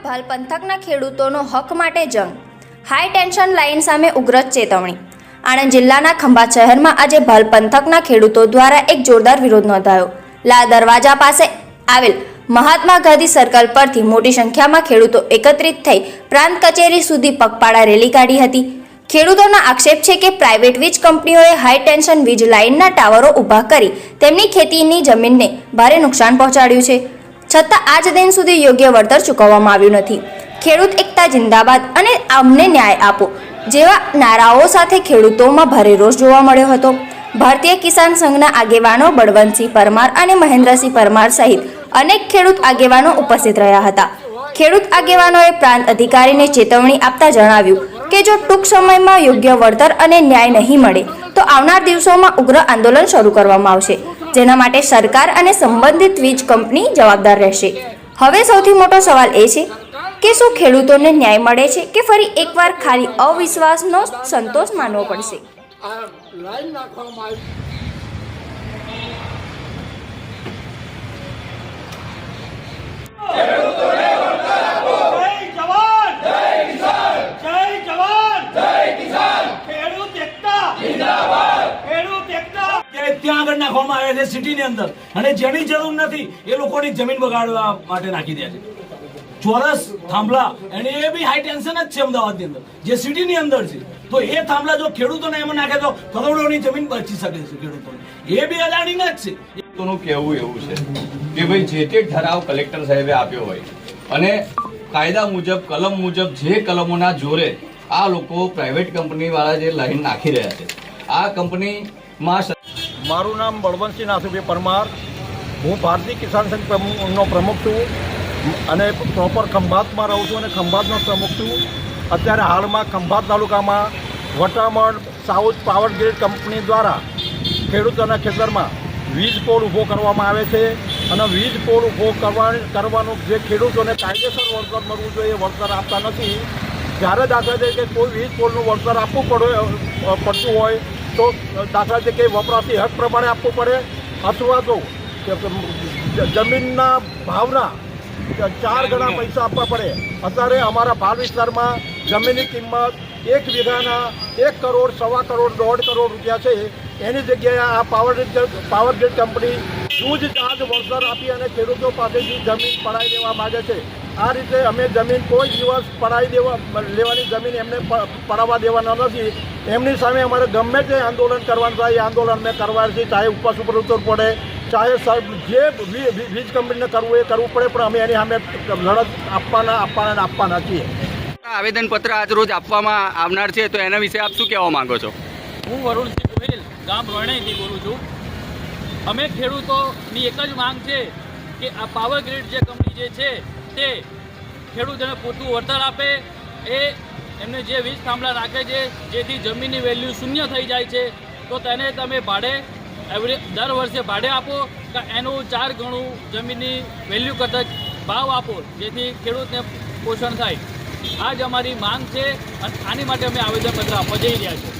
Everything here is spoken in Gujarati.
ભાલ પંથકના ખેડૂતોનો હક માટે જંગ, હાઈ ટેન્શન લાઇન સામે ઉગ્ર ચેતવણી। આણંદ જિલ્લાના ખંભાત શહેરમાં આજે ભાલ પંથકના ખેડૂતો દ્વારા એક જોરદાર વિરોધ નોંધાયો। લાલ દરવાજા પાસે આવેલ મહાત્મા ગાંધી સર્કલ પરથી મોટી સંખ્યામાં ખેડૂતો એકત્રિત થઈ પ્રાંત કચેરી સુધી પગપાળા રેલી કાઢી હતી। ખેડૂતોના આક્ષેપ છે કે પ્રાઇવેટ વીજ કંપનીઓએ હાઈ ટેન્શન વીજ લાઇનના ટાવરો ઊભા કરી તેમની ખેતીની જમીનને ભારે નુકસાન પહોંચાડ્યું છે, છતાં આજ દિન સુધી યોગ્ય વળતર ચૂકવવામાં આવ્યું નથી। ખેડૂત એકતા જિંદાબાદ અને અમને ન્યાય આપો જેવા નારાઓ સાથે ખેડૂતોમાં ભારે રોષ જોવા મળ્યો હતો। ભારતીય કિસાન સંઘના આગેવાનો બળવંતસિંહ પરમાર અને મહેન્દ્રસિંહ પરમાર સહિત અનેક ખેડૂત આગેવાનો ઉપસ્થિત રહ્યા હતા। ખેડૂત આગેવાનોએ પ્રાંત અધિકારીને ચેતવણી આપતા જણાવ્યું કે જો ટૂંક સમયમાં યોગ્ય વળતર અને ન્યાય નહીં મળે તો આવનાર દિવસોમાં ઉગ્ર આંદોલન શરૂ કરવામાં આવશે, જેના માટે સરકાર અને સંબંધિત વીજ કંપની જવાબદાર રહેશે। હવે સૌથી મોટો સવાલ એ છે કે શું ખેડૂતોને ન્યાય મળે છે કે ફરી એકવાર ખાલી અવિશ્વાસનો સંતોષ માનવો પડશે। ત્યાં આગળ નાખવામાં આવે છે સિટીની અંદર, અને જેની જરૂર નથી એ લોકોની જમીન બગાડવા માટે નાખી દે છે। ચોરસ થાંભલા અને એ બી હાઈ ટેન્શન જ છે અમદાવાદની અંદર, જે સિટીની અંદર છે। તો એ થાંભલા જો ખેડૂતોને એમાં નાખે તો કરોડોની જમીન બચી શકે છે ખેડૂતોને, એ બી અદાણીના જ છે। ખેડૂતોનું કહેવું એવું છે કે ભાઈ જે તે ઠરાવ કલેક્ટર સાહેબે આપ્યો હોય અને કાયદા મુજબ કલમ મુજબ જે કલમોના જોરે આ લોકો પ્રાઇવેટ કંપની વાળા જે લાઈન નાખી રહ્યા છે, આ કંપનીમાં મારું નામ બળવંતસિંહ નાથુભાઈ પરમાર, હું ભારતીય કિસાન સંઘનો પ્રમુખ છું અને પ્રોપર ખંભાતમાં રહું છું અને ખંભાતનો પ્રમુખ છું। અત્યારે હાલમાં ખંભાત તાલુકામાં Vataman south power grid company દ્વારા ખેડૂતોના ખેતરમાં વીજ પોલ ઊભો કરવામાં આવે છે અને વીજ પોલ ઊભો કરવાનું જે ખેડૂતોને કાયદેસર વળતર મળવું જોઈએ એ વળતર આપતા નથી। જ્યારે દાખલા તરીકે કોઈ વીજ પોલનું વળતર આપવું પડતું હોય તો દાખલા તરીકે વપરાશી હક પ્રમાણે આપવું પડે અથવા તો જમીનના ભાવના 4 ગણા પૈસા આપવા પડે। અત્યારે અમારા ભાલ વિસ્તારમાં જમીનની કિંમત 1 વીઘાના 1 કરોડ, 1.25 કરોડ, 1.5 કરોડ રૂપિયા છે। એની જગ્યાએ આ પાવર ગ્રીડ કંપની જૂજ ચાર્જ વળતર આપી અને ખેડૂતો પાસેથી જમીન પડાવી દેવા માગે છે। આ રીતે અમે જમીન કોઈ દિવસ લેવાની જમીન એમને પડાવવા દેવાના નથી। એમની સામે અમારે ગમે તે આંદોલન કરવાનું થાય એ આંદોલન અમે કરવાનું છે, ચાહે ઉપવાસ ઉપર ઉતરવું પડે, ચાહે જે વીજ કંપનીને કરવું એ કરવું પડે, પણ અમે એની સામે લડત આપવાના છીએ। આવેદનપત્ર આજ રોજ આપવામાં આવનાર છે, તો એના વિશે આપ શું કહેવા માંગો છો? હું વરુણસિંહ ગોહિલ ગામ રોણેથી બોલું છું। અમે ખેડૂતોની એક જ માંગ છે કે આ પાવર ગ્રીડ જે કંપની જે છે તે ખેડૂતોને પૂરતું વળતર આપે, એમને જે વીજ થાંભલા નાખે છે જેથી જમીનની વેલ્યુ શૂન્ય થઈ જાય છે, તો તેને તમે ભાડે દર વર્ષે ભાડે આપો કે એનું 4 ગણું જમીનની વેલ્યુ કરતાં ભાવ આપો, જેથી ખેડૂતને પોષણ થાય। આ જ અમારી માંગ છે અને આની માટે અમે આવેદનપત્ર આપવા જઈ રહ્યા છીએ।